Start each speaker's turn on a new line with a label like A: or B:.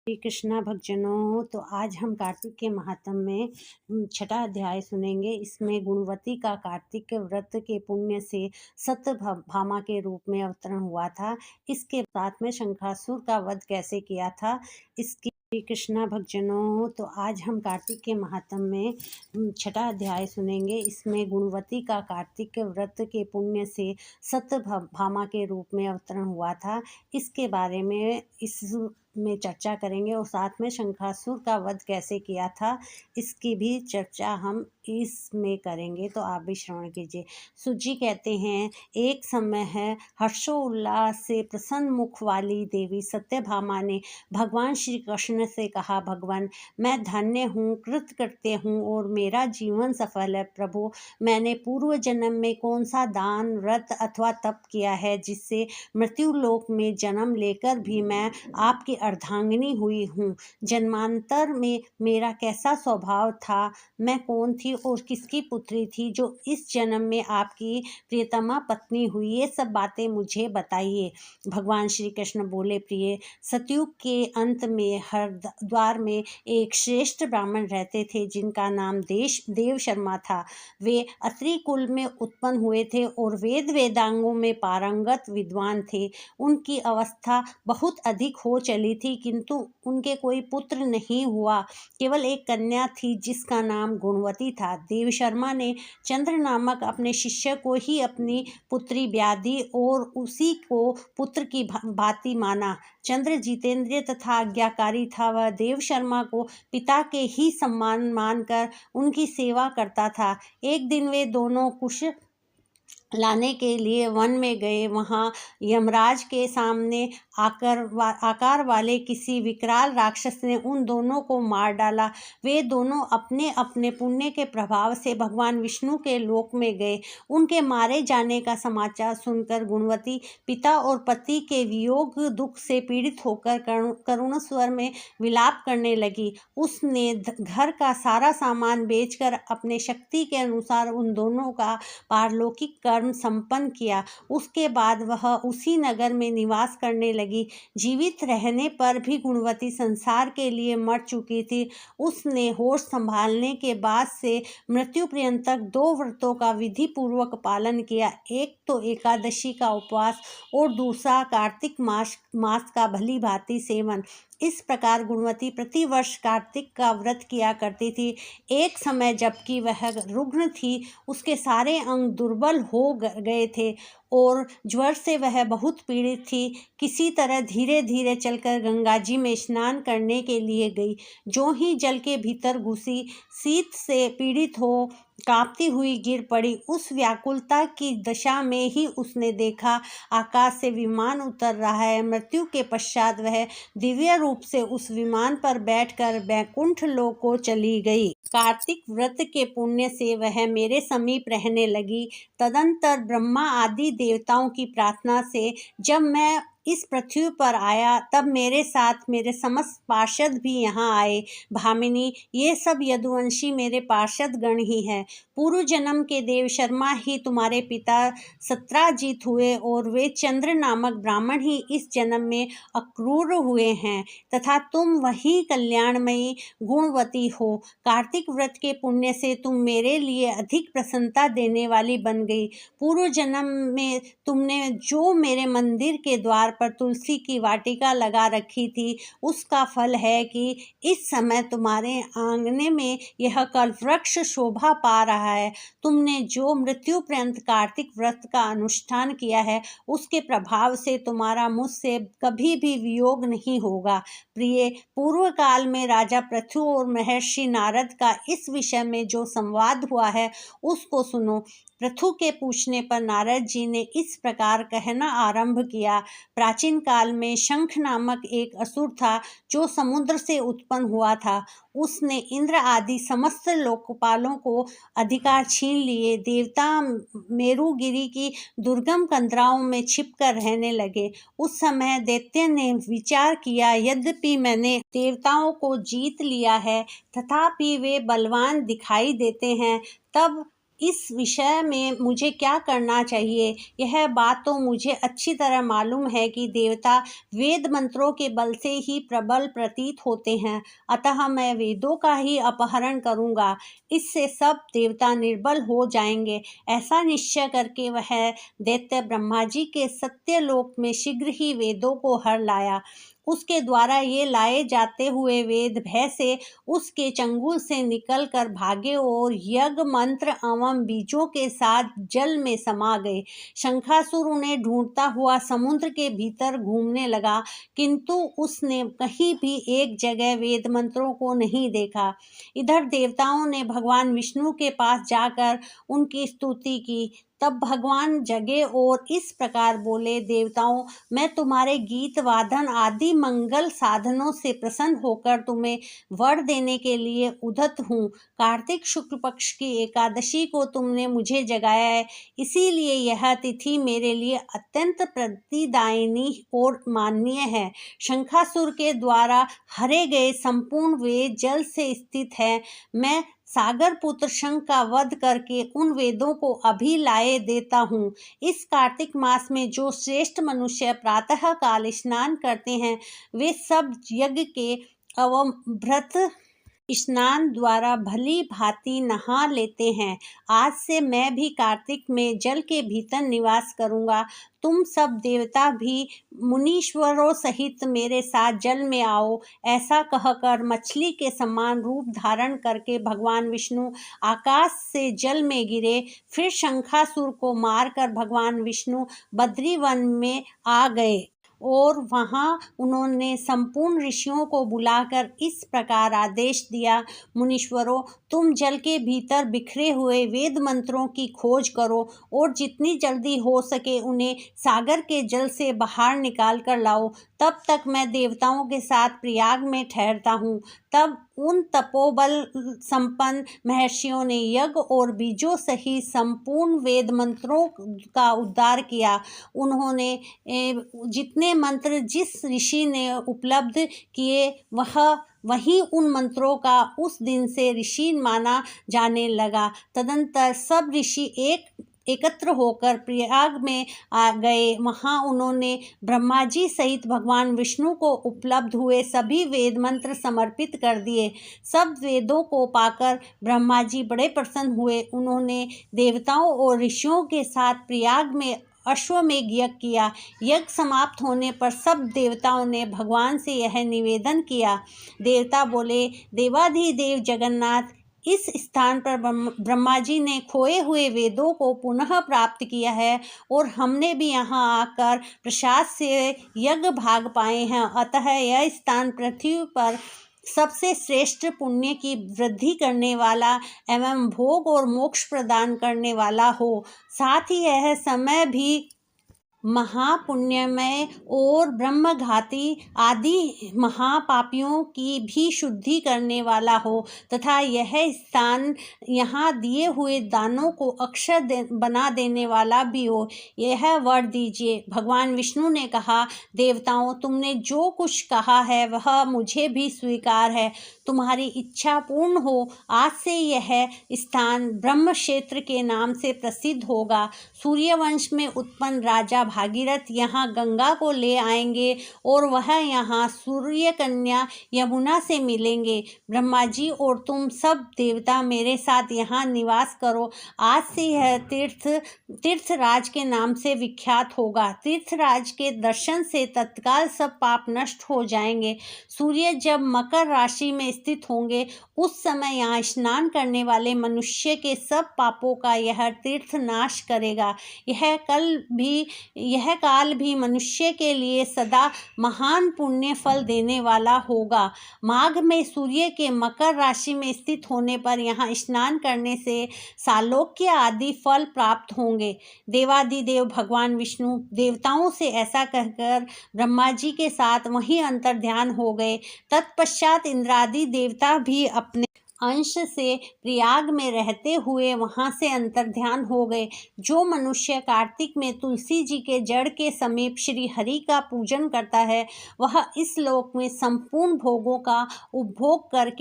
A: श्री कृष्णा भक्तजनों, तो आज हम कार्तिक के महात्म में छठा अध्याय सुनेंगे। इसमें गुणवती का कार्तिक के व्रत के पुण्य से सत्यभामा के रूप में अवतरण हुआ था। इसके साथ में शंखासुर का वध कैसे किया था, इसकी श्री कृष्णा भक्तजनों, तो आज हम कार्तिक के महात्म में छठा अध्याय सुनेंगे। इसमें गुणवती का कार्तिक के व्रत के पुण्य से सत्यभामा के रूप में अवतरण हुआ था। इसके बारे में में चर्चा करेंगे और साथ में शंखासुर का वध कैसे किया था, इसकी भी चर्चा हम इसमें करेंगे। तो आप भी श्रवण कीजिए। सुजी कहते हैं, एक समय है हर्षोल्लास से प्रसन्न मुख वाली देवी सत्यभामा ने भगवान श्री कृष्ण से कहा, भगवान मैं धन्य हूँ, कृतकृत्य हूँ और मेरा जीवन सफल है। प्रभु, मैंने पूर्व जन्म में कौन सा दान, व्रत अथवा तप किया है जिससे मृत्यु लोक में जन्म लेकर भी मैं आपकी अर्धांगिनी हुई हूँ। जन्मांतर में मेरा कैसा स्वभाव था, मैं कौन थी और किसकी पुत्री थी जो इस जन्म में आपकी प्रियतमा पत्नी हुई, ये सब बातें मुझे बताइए। भगवान श्री कृष्ण बोले, प्रिय, सतयुग के अंत में हरिद्वार में एक श्रेष्ठ ब्राह्मण रहते थे जिनका नाम देव शर्मा था। वे अत्रि कुल में उत्पन्न हुए थे और वेदांगों में पारंगत विद्वान थे। उनकी अवस्था बहुत अधिक हो चली थी, किंतु उनके कोई पुत्र नहीं हुआ। केवल एक कन्या थी जिसका नाम गुणवती था। देव शर्मा ने चंद्र नामक अपने शिष्य को ही अपनी पुत्री ब्याधी और उसी को पुत्र की भांति माना। चंद्र जितेंद्रिय तथा आज्ञाकारी था। वह देव शर्मा को पिता के ही सम्मान मानकर उनकी सेवा करता था। एक दिन वे दोनों कुश लाने के लिए वन में गए। वहाँ यमराज के सामने आकार वाले किसी विकराल राक्षस ने उन दोनों को मार डाला। वे दोनों अपने अपने पुण्य के प्रभाव से भगवान विष्णु के लोक में गए। उनके मारे जाने का समाचार सुनकर गुणवती पिता और पति के वियोग दुख से पीड़ित होकर करुण स्वर में विलाप करने लगी। उसने घर का सारा सामान बेचकर अपने शक्ति के अनुसार उन दोनों का पारलौकिक कर्म संपन्न किया। उसके बाद वह उसी नगर में निवास करने लगी। जीवित रहने पर भी गुणवती संसार के लिए मर चुकी थी। उसने होश संभालने के बाद से मृत्यु पर्यंत तक 2 व्रतों का विधि पूर्वक पालन किया। एक तो एकादशी का उपवास और दूसरा कार्तिक मास का भली भांति सेवन। इस प्रकार गुणवती प्रतिवर्ष कार्तिक का व्रत किया करती थी। एक समय जबकि वह रुग्ण थी, उसके सारे अंग दुर्बल हो गए थे और ज्वर से वह बहुत पीड़ित थी। किसी तरह धीरे धीरे चलकर गंगा जी में स्नान करने के लिए गई। जो ही जल के भीतर घुसी, शीत से पीड़ित हो कांपती हुई गिर पड़ी। उस व्याकुलता की दशा में ही उसने देखा आकाश से विमान उतर रहा है। मृत्यु के पश्चात वह दिव्य रूप से उस विमान पर बैठकर बैकुंठ लोक को चली गई। कार्तिक व्रत के पुण्य से वह मेरे समीप रहने लगी। तदंतर ब्रह्मा आदि देवताओं की प्रार्थना से जब मैं इस पृथ्वी पर आया, तब मेरे साथ मेरे समस्त पार्षद भी यहाँ आए। भामिनी, ये सब यदुवंशी मेरे पार्षद गण ही हैं। पूर्व जन्म के देव शर्मा ही तुम्हारे पिता सत्राजित हुए और वे चंद्र नामक ब्राह्मण ही इस जन्म में अक्रूर हुए हैं, तथा तुम वही कल्याणमयी गुणवती हो। कार्तिक व्रत के पुण्य से तुम मेरे लिए अधिक प्रसन्नता देने वाली बन गई। पूर्व जन्म में तुमने जो मेरे मंदिर के द्वार पर तुलसी की वाटिका लगा रखी थी, उसका फल है कि इस समय तुम्हारे आंगने में यह कल्पवृक्ष शोभा पा रहा है। तुमने जो मृत्यु पर्यंत कार्तिक व्रत का अनुष्ठान किया है, उसके प्रभाव से तुम्हारा मुझसे कभी भी वियोग नहीं होगा। प्रिय, पूर्व काल में राजा पृथु और महर्षि नारद का इस विषय में जो संवाद हुआ है, उसको सुनो। पृथु के पूछने पर नारद जी ने इस प्रकार कहना आरंभ किया। प्राचीन काल में शंख नामक एक असुर था जो समुद्र से उत्पन्न हुआ था। उसने इंद्र आदि समस्त लोकपालों को अधिकार छीन लिए। देवता मेरुगिरी की दुर्गम कंदराओं में छिपकर रहने लगे। उस समय दैत्य ने विचार किया, यद्यपि मैंने देवताओं को जीत लिया है, तथापि वे बलवान दिखाई देते हैं। तब इस विषय में मुझे क्या करना चाहिए? यह बात तो मुझे अच्छी तरह मालूम है कि देवता वेद मंत्रों के बल से ही प्रबल प्रतीत होते हैं, अतः मैं वेदों का ही अपहरण करूँगा। इससे सब देवता निर्बल हो जाएँगे। ऐसा निश्चय करके वह दैत्य ब्रह्मा जी के सत्यलोक में शीघ्र ही वेदों को हर लाया। उसके द्वारा ये लाए जाते हुए वेद भय से उसके चंगुल से निकलकर भागे और यज्ञ मंत्र एवं बीजों के साथ जल में समा गए। शंखासुर उन्हें ढूंढता हुआ समुद्र के भीतर घूमने लगा, किंतु उसने कहीं भी एक जगह वेद मंत्रों को नहीं देखा। इधर देवताओं ने भगवान विष्णु के पास जाकर उनकी स्तुति की। तब भगवान जगे और इस प्रकार बोले, देवताओं, मैं तुम्हारे गीत वादन आदि मंगल साधनों से प्रसन्न होकर तुम्हें वर देने के लिए उद्यत हूँ। कार्तिक शुक्ल पक्ष की एकादशी को तुमने मुझे जगाया है, इसीलिए यह तिथि मेरे लिए अत्यंत प्रीतिदायिनी और माननीय है। शंखासुर के द्वारा हरे गए संपूर्ण वेद जल से स्थित है। मैं सागर पुत्र शंख का वध करके उन वेदों को अभी लाए देता हूँ। इस कार्तिक मास में जो श्रेष्ठ मनुष्य प्रातः काल स्नान करते हैं, वे सब यज्ञ के एवं व्रत स्नान द्वारा भली भांति नहा लेते हैं। आज से मैं भी कार्तिक में जल के भीतर निवास करूँगा। तुम सब देवता भी मुनीश्वरों सहित मेरे साथ जल में आओ। ऐसा कहकर मछली के समान रूप धारण करके भगवान विष्णु आकाश से जल में गिरे। फिर शंखासुर को मारकर भगवान विष्णु बद्री वन में आ गए और वहाँ उन्होंने संपूर्ण ऋषियों को बुलाकर इस प्रकार आदेश दिया, मुनीश्वरों, तुम जल के भीतर बिखरे हुए वेद मंत्रों की खोज करो और जितनी जल्दी हो सके उन्हें सागर के जल से बाहर निकाल कर लाओ। तब तक मैं देवताओं के साथ प्रयाग में ठहरता हूँ। तब उन तपोबल संपन्न महर्षियों ने यज्ञ और बीजों सहित संपूर्ण वेद मंत्रों का उद्धार किया। उन्होंने जितने मंत्र जिस ऋषि ने उपलब्ध किए वही उन मंत्रों का उस दिन से ऋषि माना जाने लगा। तदंतर सब ऋषि एकत्र होकर प्रयाग में आ गए। वहाँ उन्होंने ब्रह्मा जी सहित भगवान विष्णु को उपलब्ध हुए सभी वेद मंत्र समर्पित कर दिए। सब वेदों को पाकर ब्रह्मा जी बड़े प्रसन्न हुए। उन्होंने देवताओं और ऋषियों के साथ प्रयाग में अश्वमेघ यज्ञ किया। यज्ञ समाप्त होने पर सब देवताओं ने भगवान से यह निवेदन किया। देवता बोले, देवाधिदेव जगन्नाथ, इस स्थान पर ब्रह्मा जी ने खोए हुए वेदों को पुनः प्राप्त किया है और हमने भी यहाँ आकर प्रसाद से यज्ञ भाग पाए हैं। अतः यह स्थान पृथ्वी पर सबसे श्रेष्ठ पुण्य की वृद्धि करने वाला एवं भोग और मोक्ष प्रदान करने वाला हो। साथ ही यह समय भी महापुण्यमय और ब्रह्मघाती आदि महापापियों की भी शुद्धि करने वाला हो तथा यह स्थान यहाँ दिए हुए दानों को अक्षय बना देने वाला भी हो। यह वर दीजिए। भगवान विष्णु ने कहा, देवताओं, तुमने जो कुछ कहा है वह मुझे भी स्वीकार है। तुम्हारी इच्छा पूर्ण हो। आज से यह स्थान ब्रह्म क्षेत्र के नाम से प्रसिद्ध होगा। सूर्यवंश में उत्पन्न राजा भागीरथ यहाँ गंगा को ले आएंगे और वह यहाँ सूर्य कन्या यमुना से मिलेंगे। ब्रह्मा जी और तुम सब देवता मेरे साथ यहाँ निवास करो। आज से यह तीर्थराज के नाम से विख्यात होगा। तीर्थराज के दर्शन से तत्काल सब पाप नष्ट हो जाएंगे। सूर्य जब मकर राशि में स्थित होंगे उस समय यहाँ स्नान करने वाले मनुष्य के सब पापों का यह तीर्थ नाश करेगा। यह काल भी मनुष्य के लिए सदा महान पुण्य फल देने वाला होगा। माघ में सूर्य के मकर राशि में स्थित होने पर यहाँ स्नान करने से सालोक्य आदि फल प्राप्त होंगे। देवादिदेव भगवान विष्णु देवताओं से ऐसा कहकर ब्रह्मा जी के साथ वहीं अंतर्ध्यान हो गए। तत्पश्चात इंद्रादि देवता भी अपने अंश से प्रयाग में रहते हुए वहां से अंतर्ध्यान हो गए। जो मनुष्य कार्तिक में तुलसी जी के जड़ के समीप श्री हरि का पूजन करता है वह इस लोक में संपूर्ण भोगों का उपभोग करके